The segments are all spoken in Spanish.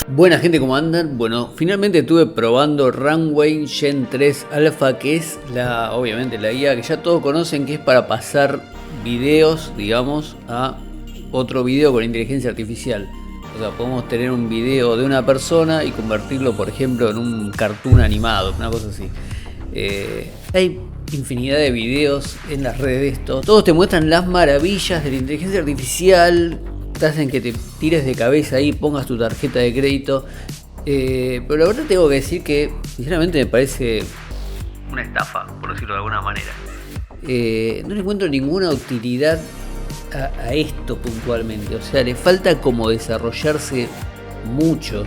Buena gente, ¿cómo andan? Bueno, finalmente estuve probando Runway Gen 3 Alpha, que es obviamente la IA que ya todos conocen, que es para pasar videos, digamos, a otro video con inteligencia artificial. O sea, podemos tener un video de una persona y convertirlo, por ejemplo, en un cartoon animado, una cosa así. Hay infinidad de videos en las redes de esto. Todos te muestran las maravillas de la inteligencia artificial. Te hacen que te tires de cabeza ahí, pongas tu tarjeta de crédito. Pero la verdad tengo que decir que sinceramente me parece una estafa, por decirlo de alguna manera. No le encuentro ninguna utilidad a esto puntualmente. O sea, le falta como desarrollarse mucho.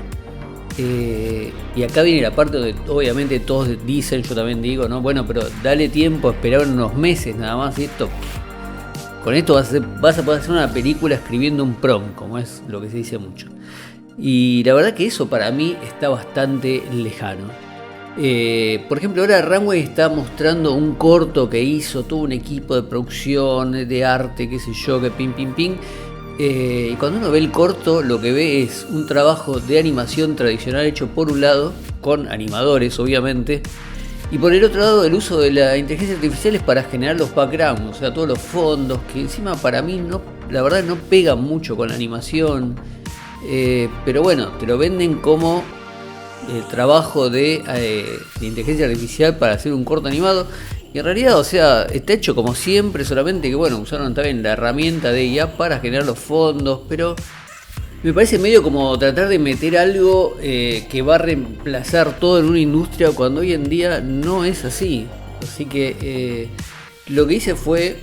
Y acá viene la parte donde obviamente todos dicen, yo también digo, ¿no? Bueno, pero dale tiempo, esperar unos meses nada más y esto... Con esto vas a poder hacer una película escribiendo un prompt, como es lo que se dice mucho. Y la verdad que eso para mí está bastante lejano. Por ejemplo, ahora Runway está mostrando un corto que hizo todo un equipo de producción, de arte, qué sé yo, que ping. Y cuando uno ve el corto, lo que ve es un trabajo de animación tradicional hecho por un lado, con animadores obviamente, y por el otro lado el uso de la inteligencia artificial es para generar los backgrounds, o sea, todos los fondos, que encima para mí no, la verdad no pegan mucho con la animación. Pero bueno, te lo venden como el trabajo de inteligencia artificial para hacer un corto animado. Y en realidad, o sea, está hecho como siempre, solamente que bueno, usaron también la herramienta de IA para generar los fondos, pero... Me parece medio como tratar de meter algo que va a reemplazar todo en una industria cuando hoy en día no es así. Así que lo que hice fue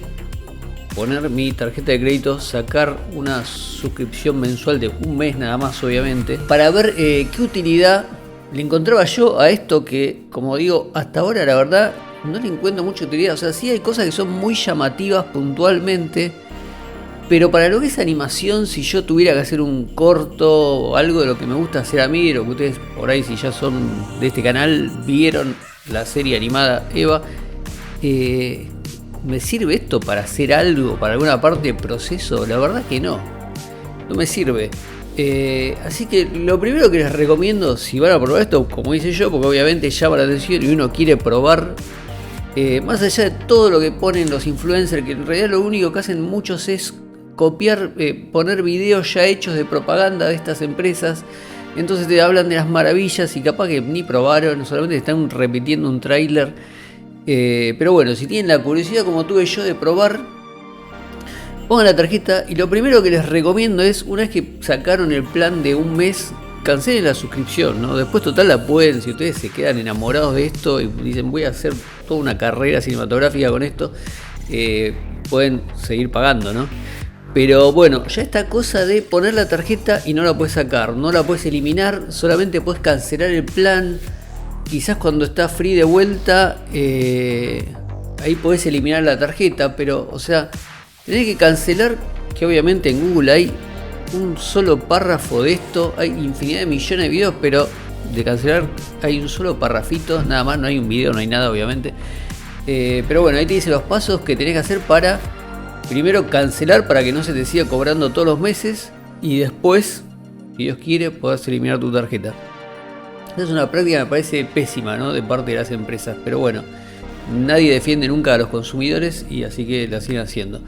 poner mi tarjeta de crédito, sacar una suscripción mensual de un mes nada más obviamente, para ver qué utilidad le encontraba yo a esto que, como digo, hasta ahora la verdad no le encuentro mucha utilidad. O sea, sí hay cosas que son muy llamativas puntualmente, pero para lo que es animación, si yo tuviera que hacer un corto o algo de lo que me gusta hacer a mí, de lo que ustedes por ahí, si ya son de este canal, vieron la serie animada Eva, ¿me sirve esto para hacer algo, para alguna parte del proceso? La verdad que no me sirve. Así que lo primero que les recomiendo, si van a probar esto, como hice yo, porque obviamente llama la atención y uno quiere probar, más allá de todo lo que ponen los influencers, que en realidad lo único que hacen muchos es copiar, poner videos ya hechos de propaganda de estas empresas. Entonces te hablan de las maravillas y capaz que ni probaron, solamente están repitiendo un tráiler. Pero bueno, si tienen la curiosidad como tuve yo de probar, pongan la tarjeta y lo primero que les recomiendo es, una vez que sacaron el plan de un mes, cancelen la suscripción, ¿no? Después total la pueden, si ustedes se quedan enamorados de esto y dicen voy a hacer toda una carrera cinematográfica con esto, pueden seguir pagando, ¿no? Pero bueno, ya esta cosa de poner la tarjeta y no la puedes sacar, no la puedes eliminar, solamente puedes cancelar el plan. Quizás cuando está free de vuelta, ahí podés eliminar la tarjeta, pero o sea, tenés que cancelar, que obviamente en Google hay un solo párrafo de esto, hay infinidad de millones de videos, pero de cancelar hay un solo parrafito, nada más, no hay un video, no hay nada obviamente. Pero bueno, ahí te dice los pasos que tenés que hacer para... Primero cancelar para que no se te siga cobrando todos los meses y después, si Dios quiere, podés eliminar tu tarjeta. Esa es una práctica que me parece pésima, ¿no? De parte de las empresas, pero bueno, nadie defiende nunca a los consumidores y así que la siguen haciendo.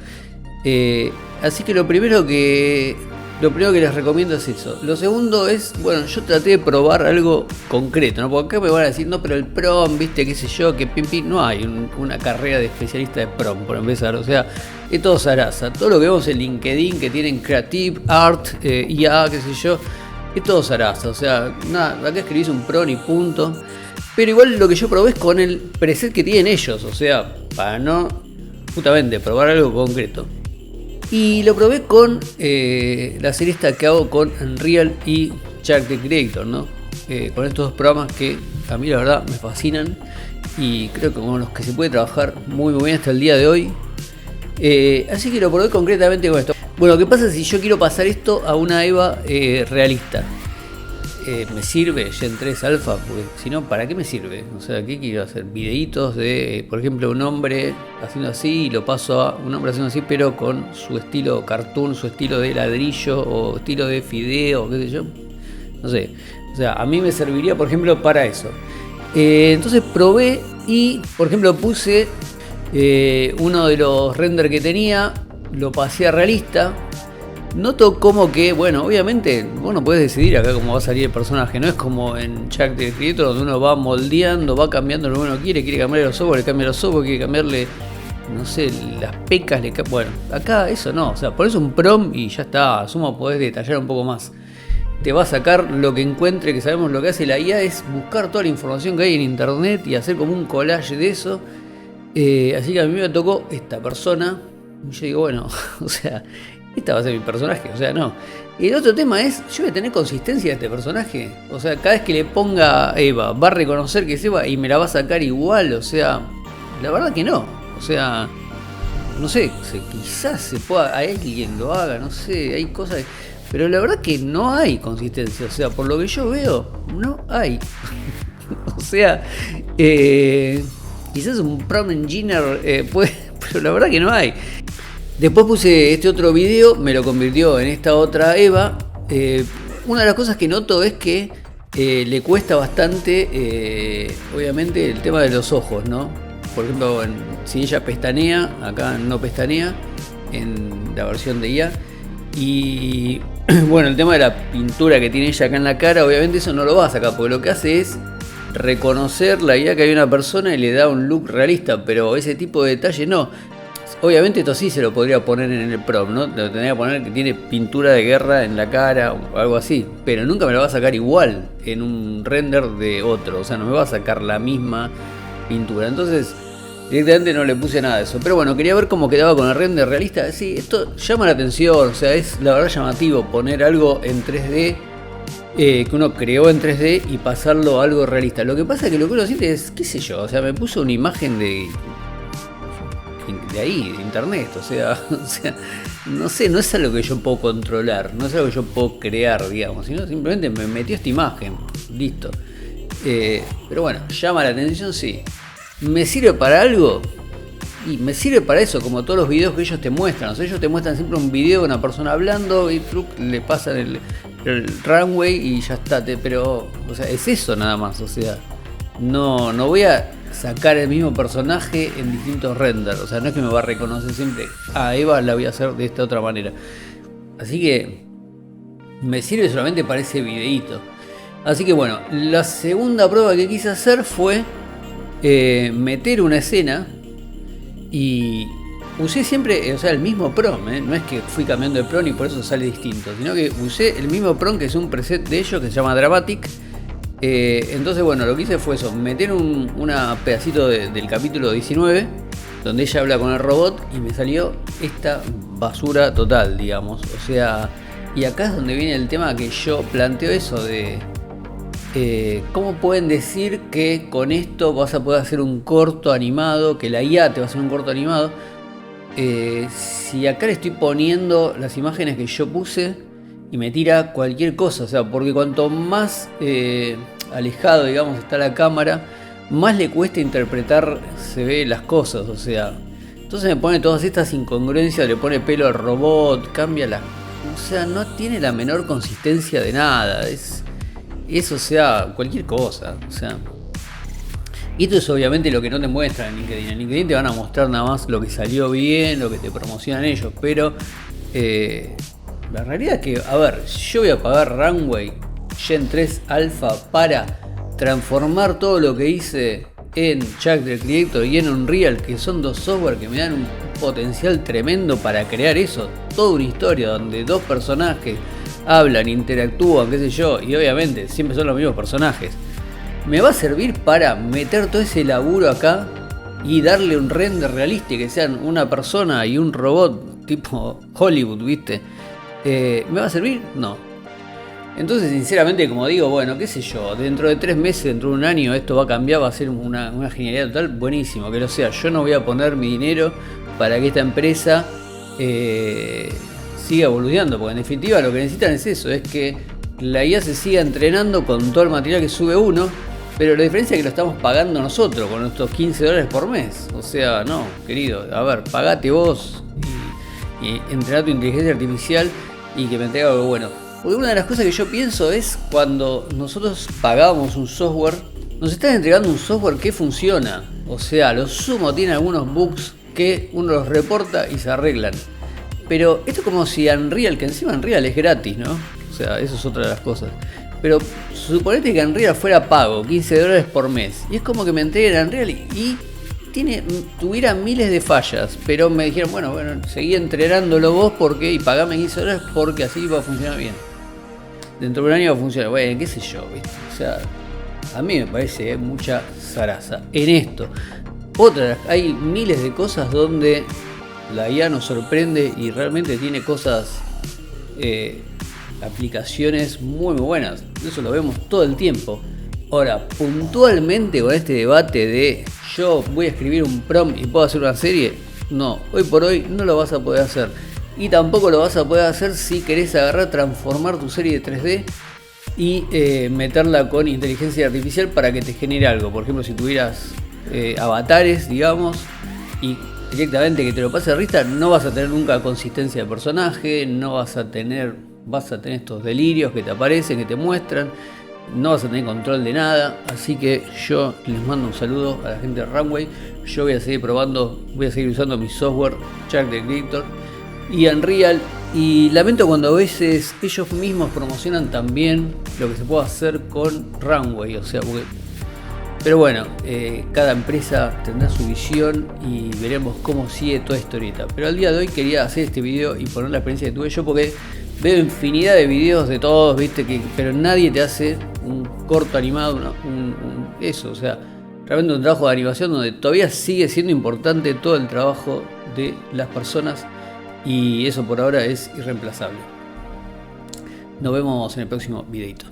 Así que lo primero que les recomiendo es eso. Lo segundo es, bueno, yo traté de probar algo concreto, ¿no? Porque acá me van a decir, no, pero el prom, viste, qué sé yo, que pim, no hay una carrera de especialista de prom, por empezar. O sea, es todo zaraza. Todo lo que vemos en LinkedIn, que tienen Creative, Art, IA, qué sé yo, es todo zaraza. O sea, nada, acá escribís un prom y punto. Pero igual lo que yo probé es con el preset que tienen ellos, o sea, para no justamente probar algo concreto. Y lo probé con la serie esta que hago con Unreal y Jack the Creator, ¿no? Con estos dos programas que a mí la verdad me fascinan y creo que con los que se puede trabajar muy bien hasta el día de hoy. Así que lo probé concretamente con esto. Bueno, ¿qué pasa si yo quiero pasar esto a una Eva realista? ¿Me sirve Gen 3 Alpha? Porque si no, ¿para qué me sirve? O sea, ¿qué quiero hacer? Videitos de, por ejemplo, un hombre haciendo así y lo paso a un hombre haciendo así, pero con su estilo cartoon, su estilo de ladrillo o estilo de fideo, qué sé yo. No sé. O sea, a mí me serviría, por ejemplo, para eso. Entonces probé y, por ejemplo, puse uno de los renders que tenía, lo pasé a realista. Noto como que, bueno, obviamente vos no podés decidir acá cómo va a salir el personaje. No es como en Jack the Creator, donde uno va moldeando, va cambiando lo que uno quiere cambiarle los ojos, le cambia los ojos, quiere cambiarle, no sé, las pecas, bueno, acá eso no, o sea, pones un prom y ya está, a suma podés detallar un poco más. Te va a sacar lo que encuentre, que sabemos lo que hace la IA es buscar toda la información que hay en internet y hacer como un collage de eso. Así que a mí me tocó esta persona y yo digo, bueno, o sea, esta va a ser mi personaje, o sea, no. Y el otro tema es, yo voy a tener consistencia de este personaje. O sea, cada vez que le ponga Eva, va a reconocer que es Eva y me la va a sacar igual, o sea, la verdad que no. O sea, no sé, quizás se pueda, a alguien lo haga, no sé, hay cosas, pero la verdad que no hay consistencia, o sea, por lo que yo veo, no hay. O sea, quizás un prompt engineer puede, pero la verdad que no hay. Después puse este otro video, me lo convirtió en esta otra Eva. Una de las cosas que noto es que le cuesta bastante, obviamente, el tema de los ojos, ¿no? Por ejemplo, si ella pestanea, acá no pestanea, en la versión de IA. Y bueno, el tema de la pintura que tiene ella acá en la cara, obviamente eso no lo va a sacar, porque lo que hace es reconocer la idea que hay una persona y le da un look realista, pero ese tipo de detalle no. Obviamente esto sí se lo podría poner en el prompt, ¿no? Lo tendría que poner que tiene pintura de guerra en la cara o algo así, pero nunca me lo va a sacar igual en un render de otro, o sea, no me va a sacar la misma pintura. Entonces directamente no le puse nada de eso, pero bueno, quería ver cómo quedaba con el render realista. Sí, esto llama la atención, o sea, es la verdad llamativo poner algo en 3D que uno creó en 3D y pasarlo a algo realista. Lo que pasa es que lo que uno siente es, qué sé yo, o sea, me puso una imagen de ahí, de internet, o sea, no sé, no es algo que yo puedo controlar, no es algo que yo puedo crear, digamos, sino simplemente me metió esta imagen, listo. Pero bueno, llama la atención, sí. ¿Me sirve para algo? Y me sirve para eso, como todos los videos que ellos te muestran. O sea, ellos te muestran siempre un video de una persona hablando y le pasan el runway y ya está. Pero, o sea, es eso nada más. O sea, no voy a sacar el mismo personaje en distintos renders. O sea, no es que me va a reconocer siempre. Eva la voy a hacer de esta otra manera. Así que me sirve solamente para ese videíto. Así que bueno, la segunda prueba que quise hacer fue meter una escena y usé siempre, o sea, el mismo prompt, no es que fui cambiando de prompt y por eso sale distinto, sino que usé el mismo prompt, que es un preset de ellos que se llama Dramatic. Entonces bueno, lo que hice fue eso, meter un pedacito del capítulo 19 donde ella habla con el robot y me salió esta basura total, digamos. O sea, y acá es donde viene el tema que yo planteo eso de ¿cómo pueden decir que con esto vas a poder hacer un corto animado, que la IA te va a hacer un corto animado? Si acá le estoy poniendo las imágenes que yo puse y me tira cualquier cosa, o sea, porque cuanto más alejado, digamos, está la cámara, más le cuesta interpretar, se ve las cosas, o sea, entonces me pone todas estas incongruencias, le pone pelo al robot, cambia la... O sea, no tiene la menor consistencia de nada, eso, o sea, cualquier cosa, o sea. Y esto es obviamente lo que no te muestran en LinkedIn. En LinkedIn te van a mostrar nada más lo que salió bien, lo que te promocionan ellos, pero la realidad es que, a ver, yo voy a pagar Runway Gen 3 Alpha para transformar todo lo que hice en Jack the Creator y en Unreal, que son dos software que me dan un potencial tremendo para crear eso, toda una historia donde dos personajes hablan, interactúan, qué sé yo, y obviamente siempre son los mismos personajes. Me va a servir para meter todo ese laburo acá y darle un render realista, que sean una persona y un robot tipo Hollywood, ¿viste? ¿Me va a servir? No. Entonces, sinceramente, como digo, bueno, qué sé yo, dentro de 3 meses, dentro de un año, esto va a cambiar, va a ser una genialidad total, buenísimo, que lo sea. Yo no voy a poner mi dinero para que esta empresa siga evolucionando, porque en definitiva lo que necesitan es eso, es que la IA se siga entrenando con todo el material que sube uno, pero la diferencia es que lo estamos pagando nosotros con nuestros $15 por mes. O sea, no, querido, a ver, pagate vos y entrená tu inteligencia artificial y que me entregue algo bueno. Porque una de las cosas que yo pienso es cuando nosotros pagamos un software, nos están entregando un software que funciona. O sea, a lo sumo tiene algunos bugs que uno los reporta y se arreglan. Pero esto es como si Unreal, que encima Unreal es gratis, ¿no? O sea, eso es otra de las cosas. Pero suponete que Unreal fuera pago, $15 por mes. Y es como que me entreguen Unreal y tuviera miles de fallas. Pero me dijeron, bueno, seguí entrenándolo vos y pagame $15 porque así va a funcionar bien. Dentro de un año va a funcionar. Bueno, qué sé yo, ¿viste? O sea, a mí me parece mucha zaraza en esto. Hay miles de cosas donde la IA nos sorprende y realmente tiene cosas, aplicaciones muy buenas. Eso lo vemos todo el tiempo. Ahora, puntualmente con este debate de yo voy a escribir un prompt y puedo hacer una serie, no, hoy por hoy no lo vas a poder hacer. Y tampoco lo vas a poder hacer si querés transformar tu serie de 3D y meterla con inteligencia artificial para que te genere algo. Por ejemplo, si tuvieras avatares, digamos, y directamente que te lo pase a rista, no vas a tener nunca consistencia de personaje, vas a tener estos delirios que te aparecen, que te muestran, no vas a tener control de nada. Así que yo les mando un saludo a la gente de Runway. Yo voy a seguir probando, voy a seguir usando mi software Character Creator y Unreal, y lamento cuando a veces ellos mismos promocionan también lo que se puede hacer con Runway, o sea, pero bueno, cada empresa tendrá su visión y veremos cómo sigue toda esta historieta. Pero al día de hoy quería hacer este video y poner la experiencia que tuve yo, porque veo infinidad de videos de todos, viste, pero nadie te hace un corto animado, eso, o sea, realmente un trabajo de animación donde todavía sigue siendo importante todo el trabajo de las personas. Y eso por ahora es irreemplazable. Nos vemos en el próximo videito.